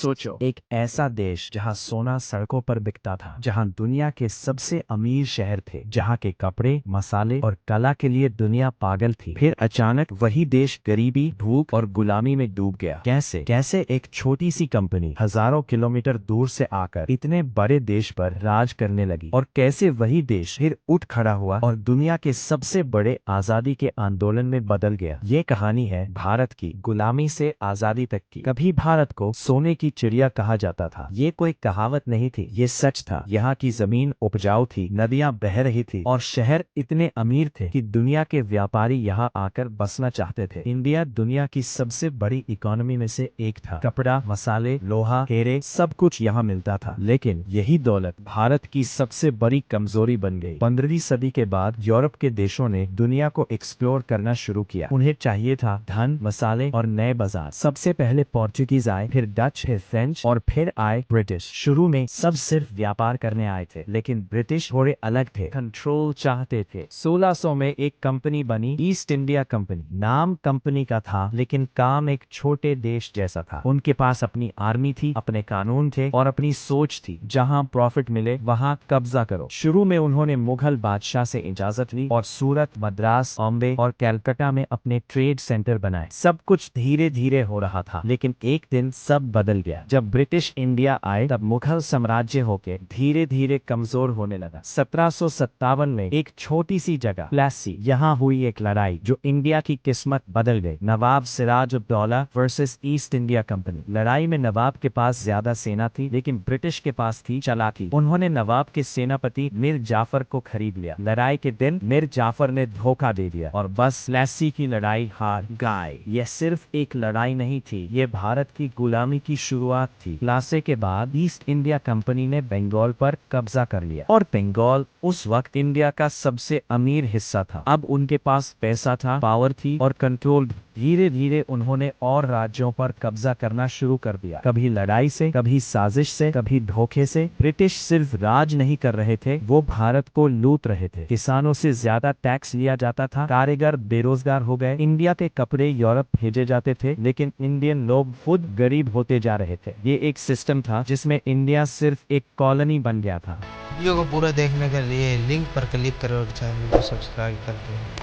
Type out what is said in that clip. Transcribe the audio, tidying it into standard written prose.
सोचो, एक ऐसा देश जहां सोना सड़कों पर बिकता था, जहां दुनिया के सबसे अमीर शहर थे, जहां के कपड़े, मसाले और कला के लिए दुनिया पागल थी। फिर अचानक वही देश गरीबी, भूख और गुलामी में डूब गया। कैसे कैसे एक छोटी सी कंपनी हजारों किलोमीटर दूर से आकर इतने बड़े देश पर राज करने लगी, और कैसे वही देश फिर उठ खड़ा हुआ और दुनिया के सबसे बड़े आजादी के आंदोलन में बदल गया। ये कहानी है भारत की, गुलामी से आजादी तक की। कभी भारत को सोने की चिड़िया कहा जाता था। ये कोई कहावत नहीं थी, ये सच था। यहाँ की जमीन उपजाऊ थी, नदियां बह रही थी और शहर इतने अमीर थे कि दुनिया के व्यापारी यहाँ आकर बसना चाहते थे। इंडिया दुनिया की सबसे बड़ी इकोनॉमी में से एक था। कपड़ा, मसाले, लोहा, हीरे, सब कुछ यहाँ मिलता था। लेकिन यही दौलत भारत की सबसे बड़ी कमजोरी बन गई। 15वीं सदी के बाद यूरोप के देशों ने दुनिया को एक्सप्लोर करना शुरू किया। उन्हें चाहिए था धन, मसाले और नए बाजार। सबसे पहले पोर्चुगीज आए, फिर डच, फिर फ्रेंच और फिर आए ब्रिटिश। शुरू में सब सिर्फ व्यापार करने आए थे, लेकिन ब्रिटिश थोड़े अलग थे, कंट्रोल चाहते थे। 1600 में एक कंपनी बनी, ईस्ट इंडिया कंपनी। नाम कंपनी का था, लेकिन काम एक छोटे देश जैसा था। उनके पास अपनी आर्मी थी, अपने कानून थे और अपनी सोच थी, जहां प्रॉफिट मिले वहां कब्जा करो। शुरू में उन्होंने मुगल बादशाह से इजाजत ली और सूरत, मद्रास, बॉम्बे और कलकत्ता में अपने ट्रेड सेंटर बनाए। सब कुछ धीरे धीरे हो रहा था, लेकिन एक दिन सब बदल गया। जब ब्रिटिश इंडिया आए, तब मुगल साम्राज्य होके धीरे धीरे कमजोर होने लगा। 1757 में एक छोटी सी जगह प्लासी, यहाँ हुई एक लड़ाई जो इंडिया की किस्मत बदल गई। नवाब Sirajuddaula versus East India Company. लड़ाई में नवाब के पास ज्यादा सेना थी, लेकिन ब्रिटिश के पास थी चालाकी। उन्होंने नवाब के सेनापति मीर जाफर को खरीद लिया। लड़ाई के दिन मीर जाफर ने धोखा दे दिया और बस प्लासी की लड़ाई हार गई। यह सिर्फ एक लड़ाई नहीं थी, ये भारत की गुलामी की शुरुआत थी। प्लासी के बाद ईस्ट इंडिया कंपनी ने बंगाल पर कब्जा कर लिया, और बंगाल उस वक्त इंडिया का सबसे अमीर हिस्सा था। अब उनके पास पैसा था, पावर थी और कंट्रोल। धीरे धीरे उन्होंने और राज्यों पर कब्जा करना शुरू कर दिया, कभी लड़ाई से, कभी साजिश से, कभी धोखे से। ब्रिटिश सिर्फ राज नहीं कर रहे थे, वो भारत को लूट रहे थे। किसानों से ज्यादा टैक्स लिया जाता था, कारीगर बेरोजगार हो गए, इंडिया के कपड़े यूरोप भेजे जाते थे, लेकिन इंडियन लोग खुद गरीब होते जा रहे थे। ये एक सिस्टम था जिसमें इंडिया सिर्फ एक कॉलोनी बन गया था। वीडियो को पूरा देखने के लिए लिंक पर क्लिक करो और चैनल को सब्सक्राइब कर दो।